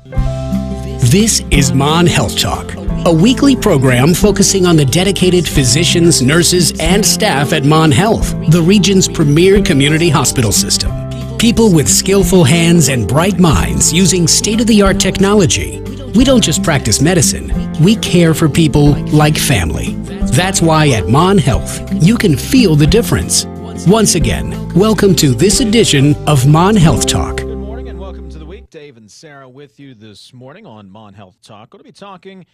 This is Mon Health Talk, a weekly program focusing on the dedicated physicians, nurses, and staff at Mon Health, the region's premier community hospital system. People with skillful hands and bright minds using state-of-the-art technology. We don't just practice medicine, we care for people like family. That's why at Mon Health, you can feel the difference. Once again, welcome to this edition of Mon Health Talk. Good morning and welcome to the week. Dave and Sarah with you this morning on Mon Health Talk. Going to be talking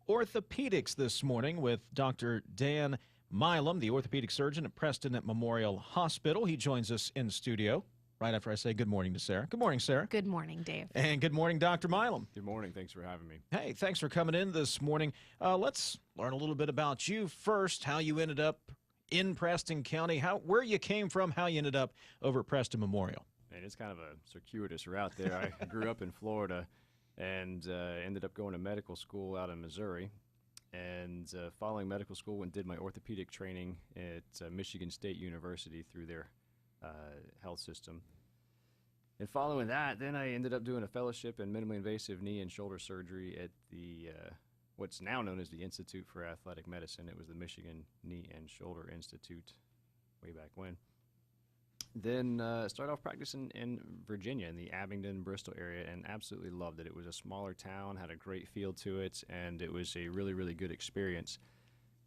orthopedics this morning with Dr. Dan Milam, the orthopedic surgeon at Preston at Memorial Hospital. He joins us in studio right after I say good morning to Sarah. Good morning, Sarah. Good morning, Dave. And good morning, Dr. Milam. Good morning. Thanks for having me. Hey, thanks for coming in this morning. Let's learn a little bit about you first, how you ended up in Preston County, where you came from, how you ended up over at Preston Memorial. And it's kind of a circuitous route there. I grew up in Florida and ended up going to medical school out in Missouri. And following medical school, went and did my orthopedic training at Michigan State University through their health system. And following that, then I ended up doing a fellowship in minimally invasive knee and shoulder surgery at the what's now known as the Institute for Athletic Medicine. It was the Michigan Knee and Shoulder Institute way back when. Then started off practicing in Virginia in the Abingdon, Bristol area, and absolutely loved it. It was a smaller town, had a great feel to it, and it was a really, really good experience.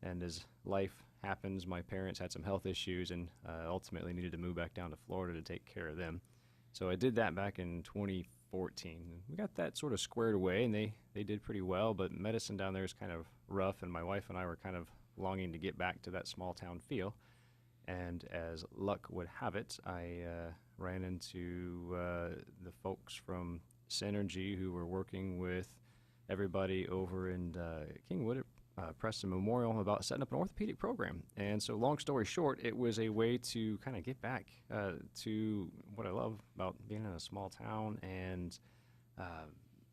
And as life happens, my parents had some health issues and ultimately needed to move back down to Florida to take care of them. So I did that back in 2014. We got that sort of squared away, and they did pretty well, but medicine down there is kind of rough, and my wife and I were kind of longing to get back to that small town feel. And as luck would have it, I ran into the folks from Synergy who were working with everybody over in Kingwood at Preston Memorial about setting up an orthopedic program. And so long story short, it was a way to kind of get back to what I love about being in a small town and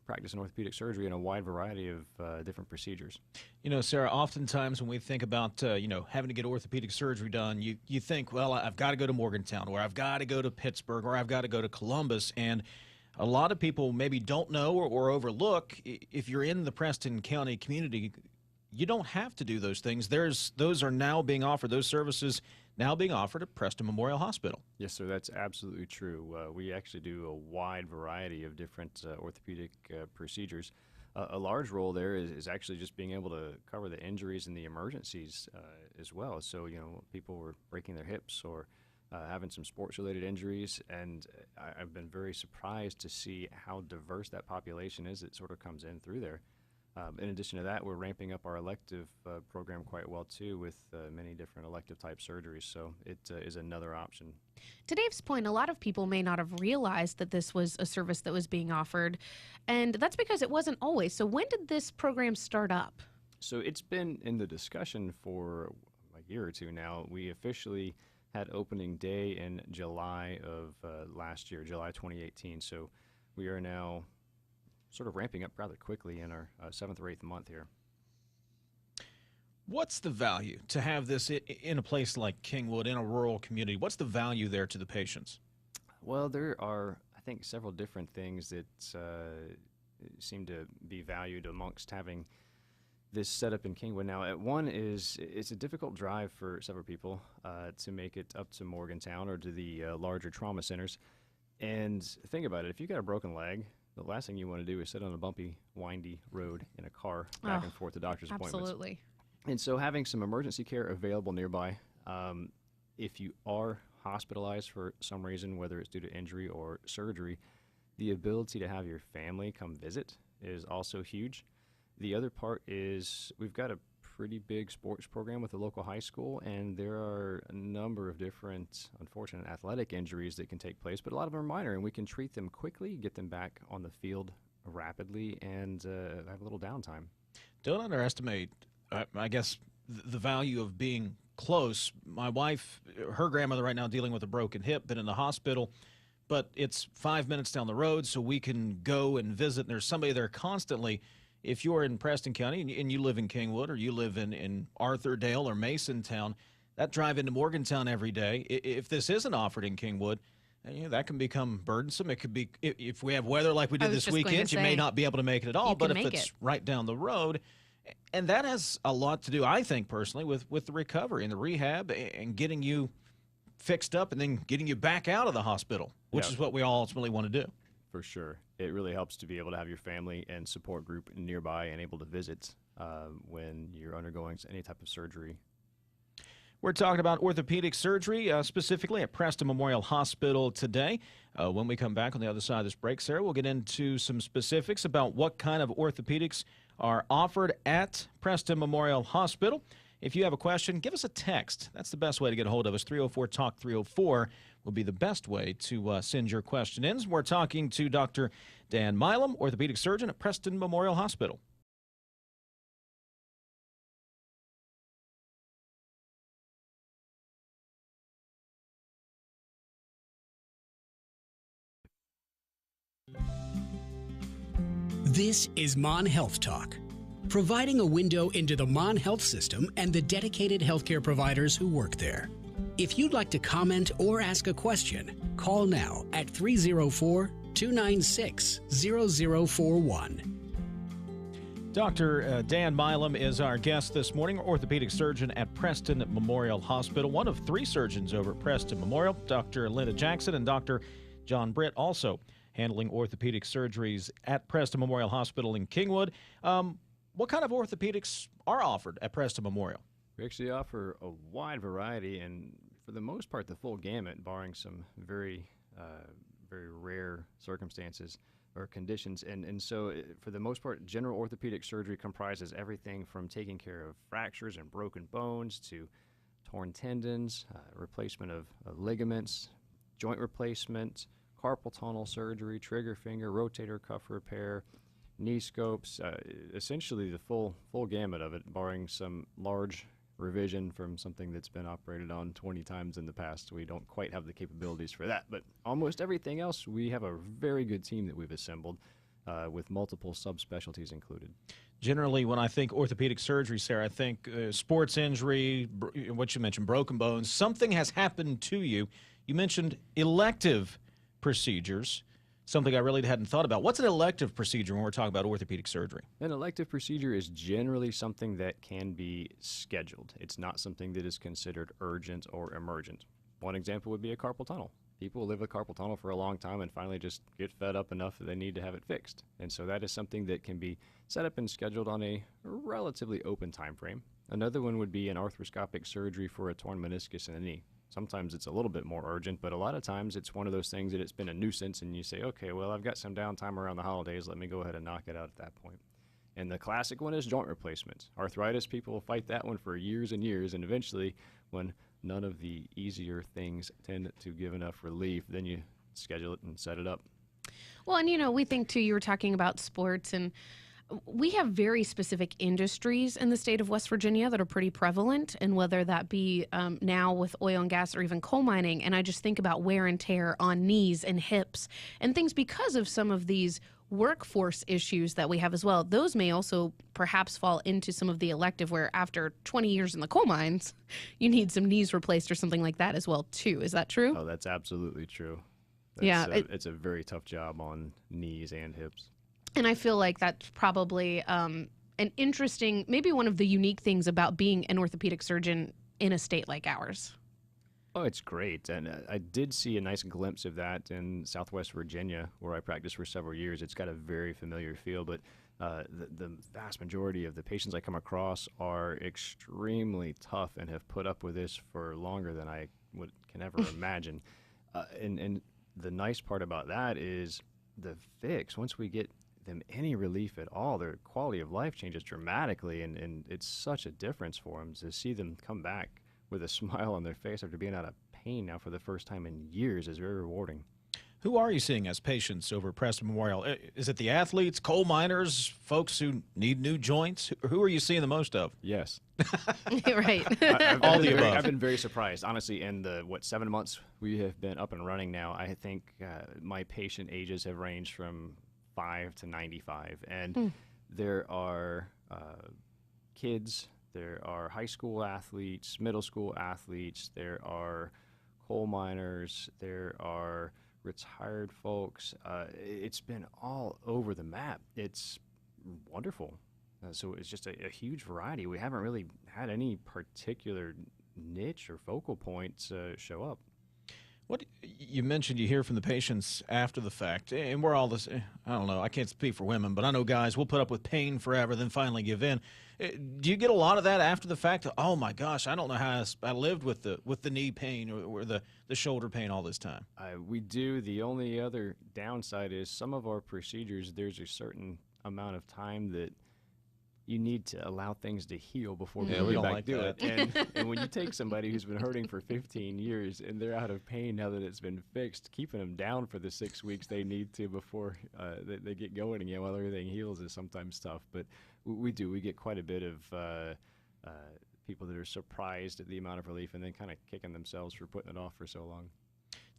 practicing orthopedic surgery in a wide variety of different procedures. You know, Sarah, oftentimes when we think about, having to get orthopedic surgery done, you think, well, I've got to go to Morgantown, or I've got to go to Pittsburgh, or I've got to go to Columbus. And a lot of people maybe don't know or overlook, if you're in the Preston County community, you don't have to do those things. Those are now being offered, those services now being offered at Preston Memorial Hospital. Yes, sir, that's absolutely true. We actually do a wide variety of different orthopedic procedures. A large role there is actually just being able to cover the injuries and the emergencies as well. So, people were breaking their hips or having some sports-related injuries, and I've been very surprised to see how diverse that population is that sort of comes in through there. In addition to that, we're ramping up our elective program quite well, too, with many different elective-type surgeries, so it is another option. To Dave's point, a lot of people may not have realized that this was a service that was being offered, and that's because it wasn't always. So when did this program start up? So it's been in the discussion for a year or two now. We officially had opening day in July of last year, July 2018, so we are now sort of ramping up rather quickly in our 7th or 8th month here. What's the value to have this in a place like Kingwood, in a rural community? What's the value there to the patients? Well, there are, I think, several different things that seem to be valued amongst having this set up in Kingwood. Now, one is it's a difficult drive for several people to make it up to Morgantown or to the larger trauma centers. And think about it, if you've got a broken leg, the last thing you want to do is sit on a bumpy, windy road in a car back and forth to doctor's appointments. Absolutely. And so having some emergency care available nearby, if you are hospitalized for some reason, whether it's due to injury or surgery, the ability to have your family come visit is also huge. The other part is we've got a pretty big sports program with the local high school, and there are a number of different unfortunate athletic injuries that can take place, but a lot of them are minor, and we can treat them quickly, get them back on the field rapidly, and have a little downtime. Don't underestimate, I guess, the value of being close. My wife, her grandmother right now dealing with a broken hip, been in the hospital, but it's 5 minutes down the road, so we can go and visit, and there's somebody there constantly. If you're in Preston County and you live in Kingwood, or you live in Arthurdale or Masontown, that drive into Morgantown every day, if this isn't offered in Kingwood, And, that can become burdensome. It could be if we have weather like we I did was this just going to weekend, you may say, not be able to make it at all. you But can if make it's it. right down the road, and that has a lot to do, I think personally, with the recovery and the rehab and getting you fixed up and then getting you back out of the hospital, which Yeah. is what we all ultimately want to do. For sure. It really helps to be able to have your family and support group nearby and able to visit when you're undergoing any type of surgery. We're talking about orthopedic surgery, specifically at Preston Memorial Hospital today. When we come back on the other side of this break, Sarah, we'll get into some specifics about what kind of orthopedics are offered at Preston Memorial Hospital. If you have a question, give us a text. That's the best way to get a hold of us. 304-TALK-304 will be the best way to send your question in. We're talking to Dr. Dan Milam, orthopedic surgeon at Preston Memorial Hospital. This is Mon Health Talk, providing a window into the Mon Health system and the dedicated healthcare providers who work there. If you'd like to comment or ask a question, call now at 304-296-0041. Dr. Dan Milam is our guest this morning, orthopedic surgeon at Preston Memorial Hospital, one of three surgeons over at Preston Memorial, Dr. Linda Jackson and Dr. John Britt, also handling orthopedic surgeries at Preston Memorial Hospital in Kingwood. What kind of orthopedics are offered at Preston Memorial? We actually offer a wide variety and, for the most part, the full gamut, barring some very rare circumstances or conditions. And so, for the most part, general orthopedic surgery comprises everything from taking care of fractures and broken bones to torn tendons, replacement of ligaments, joint replacement, carpal tunnel surgery, trigger finger, rotator cuff repair, knee scopes, essentially the full gamut of it, barring some large revision from something that's been operated on 20 times in the past. We don't quite have the capabilities for that, but almost everything else, we have a very good team that we've assembled with multiple subspecialties included. Generally, when I think orthopedic surgery, Sarah, I think sports injury, what you mentioned, broken bones, something has happened to you. You mentioned elective procedures, something I really hadn't thought about. What's an elective procedure when we're talking about orthopedic surgery? An elective procedure is generally something that can be scheduled. It's not something that is considered urgent or emergent. One example would be a carpal tunnel. People live with carpal tunnel for a long time and finally just get fed up enough that they need to have it fixed. And so that is something that can be set up and scheduled on a relatively open time frame. Another one would be an arthroscopic surgery for a torn meniscus in the knee. Sometimes it's a little bit more urgent, but a lot of times it's one of those things that it's been a nuisance and you say, okay, well, I've got some downtime around the holidays. Let me go ahead and knock it out at that point. And the classic one is joint replacement. Arthritis, people will fight that one for years and years, and eventually when none of the easier things tend to give enough relief, then you schedule it and set it up. Well, and we think too, you were talking about sports, and we have very specific industries in the state of West Virginia that are pretty prevalent, and whether that be now with oil and gas or even coal mining. And I just think about wear and tear on knees and hips and things because of some of these workforce issues that we have as well. Those may also perhaps fall into some of the elective, where after 20 years in the coal mines, you need some knees replaced or something like that as well too. Is that true? Oh, that's absolutely true. It's a very tough job on knees and hips. And I feel like that's probably an interesting, maybe one of the unique things about being an orthopedic surgeon in a state like ours. Oh, it's great. And I did see a nice glimpse of that in Southwest Virginia, where I practiced for several years. It's got a very familiar feel, but the vast majority of the patients I come across are extremely tough and have put up with this for longer than I can ever imagine. And the nice part about that is the fix. Once we get them any relief at all, their quality of life changes dramatically, and it's such a difference for them to see them come back with a smile on their face after being out of pain now for the first time in years is very rewarding. Who are you seeing as patients over at Preston Memorial? Is it the athletes, coal miners, folks who need new joints? Who are you seeing the most of? Yes. Right. All the above. I've been very surprised. Honestly, in the, 7 months we have been up and running now, I think my patient ages have ranged from 5 to 95. And there are kids, there are high school athletes, middle school athletes, there are coal miners, there are retired folks. It's been all over the map. It's wonderful. So it's just a huge variety. We haven't really had any particular niche or focal points show up. What you mentioned, you hear from the patients after the fact, and we're all this. I don't know. I can't speak for women, but I know guys will put up with pain forever, then finally give in. Do you get a lot of that after the fact? Oh my gosh, I don't know how I lived with the knee pain or the shoulder pain all this time. We do. The only other downside is some of our procedures. There's a certain amount of time that you need to allow things to heal before Yeah, we we go don't back like to that. it. And when you take somebody who's been hurting for 15 years and they're out of pain now that it's been fixed, keeping them down for the 6 weeks they need to before they get going again while everything heals is sometimes tough. But we do. We get quite a bit of people that are surprised at the amount of relief and then kind of kicking themselves for putting it off for so long.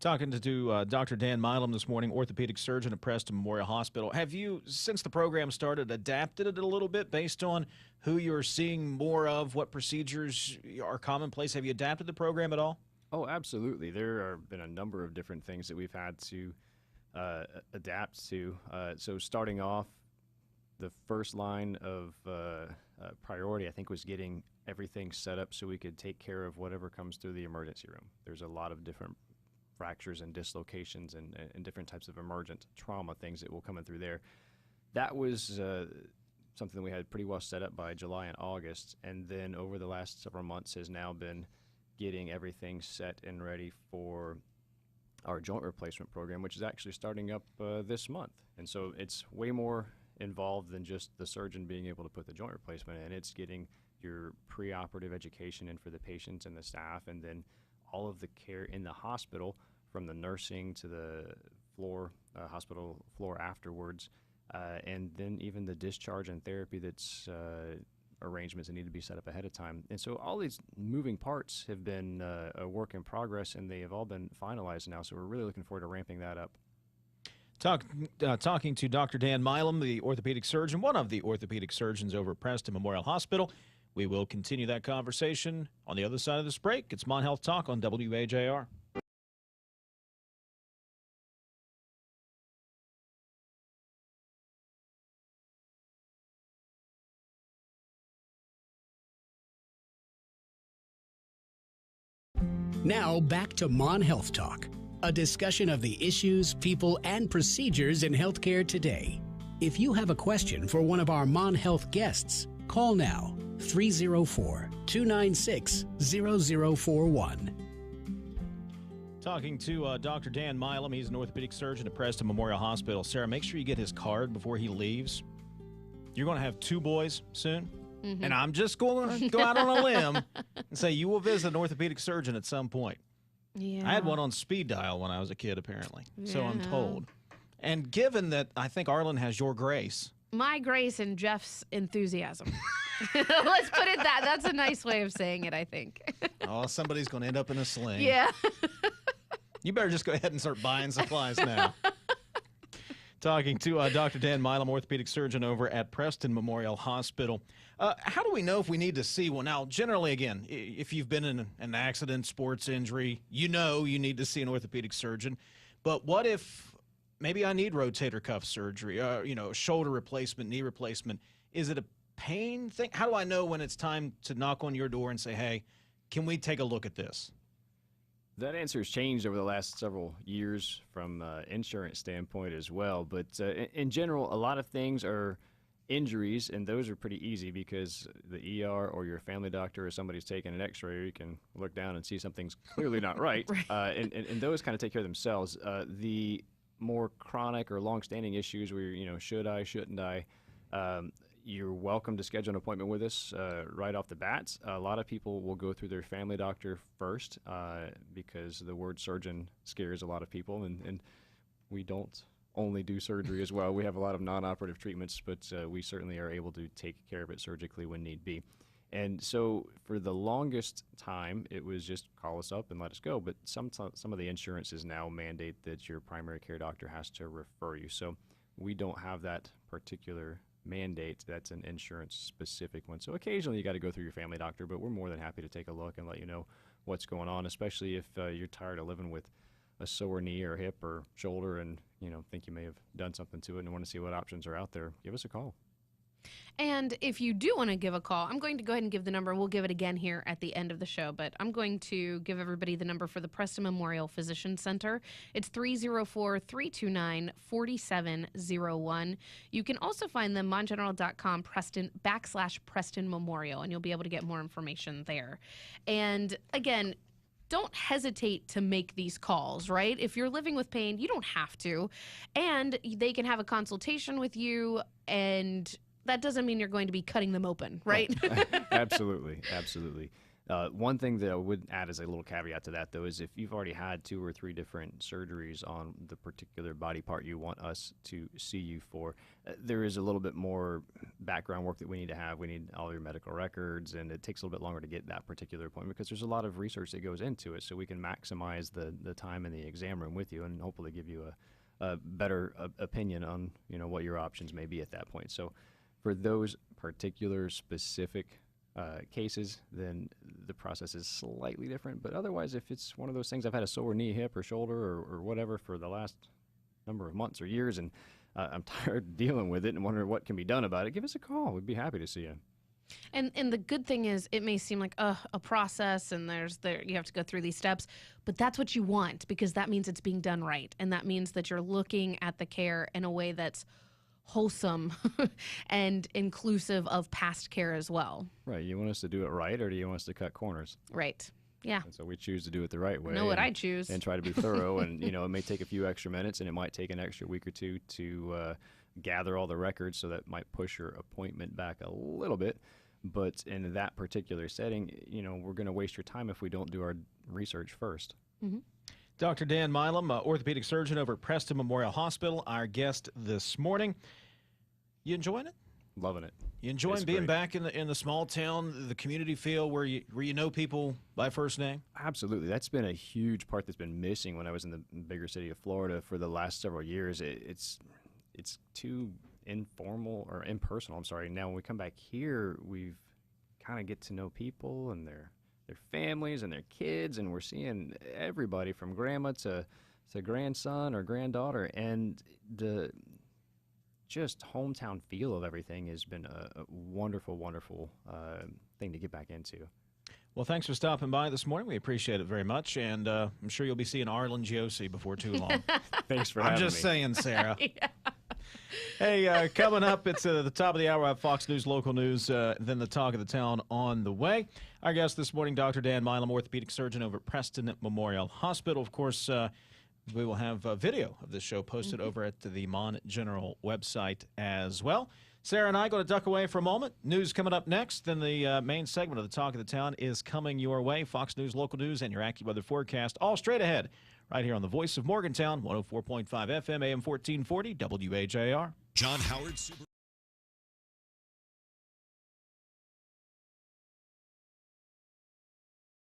Talking to Dr. Dan Milam this morning, orthopedic surgeon at Preston Memorial Hospital. Have you, since the program started, adapted it a little bit based on who you're seeing more of, what procedures are commonplace? Have you adapted the program at all? Oh, absolutely. There have been a number of different things that we've had to adapt to. So starting off, the first line of priority, I think, was getting everything set up so we could take care of whatever comes through the emergency room. There's a lot of different fractures and dislocations and different types of emergent trauma things that will come in through there. That was something that we had pretty well set up by July and August, and then over the last several months has now been getting everything set and ready for our joint replacement program, which is actually starting up this month. And so it's way more involved than just the surgeon being able to put the joint replacement in. It's getting your preoperative education in for the patients and the staff, and then all of the care in the hospital, from the nursing to the floor, hospital floor afterwards, and then even the discharge and therapy that's arrangements that need to be set up ahead of time. And so all these moving parts have been a work in progress, and they have all been finalized now. So we're really looking forward to ramping that up. Talking to Dr. Dan Milam, the orthopedic surgeon, one of the orthopedic surgeons over at Preston Memorial Hospital. We will continue that conversation on the other side of this break. It's Mon Health Talk on WAJR. Now back to Mon Health Talk, a discussion of the issues, people, and procedures in healthcare today. If you have a question for one of our Mon Health guests, call now, 304-296-0041. Talking to Dr. Dan Milam. He's an orthopedic surgeon at Preston Memorial Hospital. Sarah, make sure you get his card before he leaves. You're going to have 2 boys soon. Mm-hmm. And I'm just going to go out on a limb and say you will visit an orthopedic surgeon at some point. Yeah. I had one on speed dial when I was a kid, apparently. Yeah. So I'm told. And given that I think Arlen has your grace. My grace and Jeff's enthusiasm. Let's put it that. That's a nice way of saying it, I think. Oh, somebody's going to end up in a sling. Yeah. You better just go ahead and start buying supplies now. Talking to Dr. Dan Milam, orthopedic surgeon over at Preston Memorial Hospital. How do we know if we need to see one? Now, generally, again, if you've been in an accident, sports injury, you know you need to see an orthopedic surgeon. But what if maybe I need rotator cuff surgery, shoulder replacement, knee replacement? Is it a pain thing? How do I know when it's time to knock on your door and say, hey, can we take a look at this? That answer has changed over the last several years from insurance standpoint as well. But in general, a lot of things are injuries, and those are pretty easy because the ER or your family doctor or somebody's taking an x-ray, you can look down and see something's clearly not right. And those kind of take care of themselves. The more chronic or long-standing issues where, should I, shouldn't I, you're welcome to schedule an appointment with us right off the bat. A lot of people will go through their family doctor first because the word surgeon scares a lot of people, and we don't only do surgery as well. We have a lot of non-operative treatments, but we certainly are able to take care of it surgically when need be. And so for the longest time, it was just call us up and let us go. But some of the insurances now mandate that your primary care doctor has to refer you. So we don't have that particular mandate. That's an insurance specific one. So occasionally you got to go through your family doctor, but we're more than happy to take a look and let you know what's going on, especially if you're tired of living with a sore knee or hip or shoulder and, think you may have done something to it and want to see what options are out there. Give us a call. And if you do want to give a call, I'm going to go ahead and give the number. We'll give it again here at the end of the show, but I'm going to give everybody the number for the Preston Memorial Physician Center. It's 304-329-4701. You can also find them mongeneral.com /Preston Memorial, and you'll be able to get more information there. And again, don't hesitate to make these calls, right? If you're living with pain, you don't have to. And they can have a consultation with you, and that doesn't mean you're going to be cutting them open, right? Oh, absolutely. One thing that I would add as a little caveat to that, though, is if you've already had 2 or 3 different surgeries on the particular body part you want us to see you for, there is a little bit more background work that we need to have. We need all your medical records, and it takes a little bit longer to get that particular appointment because there's a lot of research that goes into it, so we can maximize the time in the exam room with you and hopefully give you a better opinion on what your options may be at that point. So for those particular specific cases, then the process is slightly different. But otherwise, if it's one of those things, I've had a sore knee, hip, or shoulder, or whatever for the last number of months or years, and I'm tired of dealing with it and wondering what can be done about it, give us a call. We'd be happy to see you. And the good thing is, it may seem like a process, and you have to go through these steps, but that's what you want, because that means it's being done right, and that means that you're looking at the care in a way that's wholesome and inclusive of past care as well. Right. You want us to do it right, or do you want us to cut corners? Right. Yeah. And so we choose to do it the right way. Know what I choose. And try to be thorough. And, it may take a few extra minutes, and it might take an extra week or 2 to gather all the records, so that might push your appointment back a little bit. But in that particular setting, we're going to waste your time if we don't do our research first. Mm-hmm. Dr. Dan Milam, orthopedic surgeon over at Preston Memorial Hospital, our guest this morning. You enjoying it? Loving it. You enjoying It's being great. back in the small town, the community feel where you know people by first name? Absolutely. That's been a huge part that's been missing when I was in the bigger city of Florida for the last several years. It's too informal or impersonal. I'm sorry. Now when we come back here, we've kind of get to know people and their families and their kids, and we're seeing everybody from grandma to grandson or granddaughter, and the just hometown feel of everything has been a wonderful, wonderful thing to get back into. Well, thanks for stopping by this morning. We appreciate it very much, and I'm sure you'll be seeing Arlen Josie before too long. Thanks for having me. I'm just saying, Sarah. Yeah. Hey, coming up, it's the top of the hour. I have Fox News Local News, then the talk of the town on the way. Our guest this morning, Dr. Dan Milam, orthopedic surgeon over at Preston Memorial Hospital. Of course, we will have a video of this show posted over at the Mon General website as well. Sarah and I going to duck away for a moment. News coming up next. Then the main segment of the talk of the town is coming your way. Fox News Local News and your AccuWeather forecast all straight ahead right here on the Voice of Morgantown, 104.5 FM, AM 1440, WHAR. John Howard Super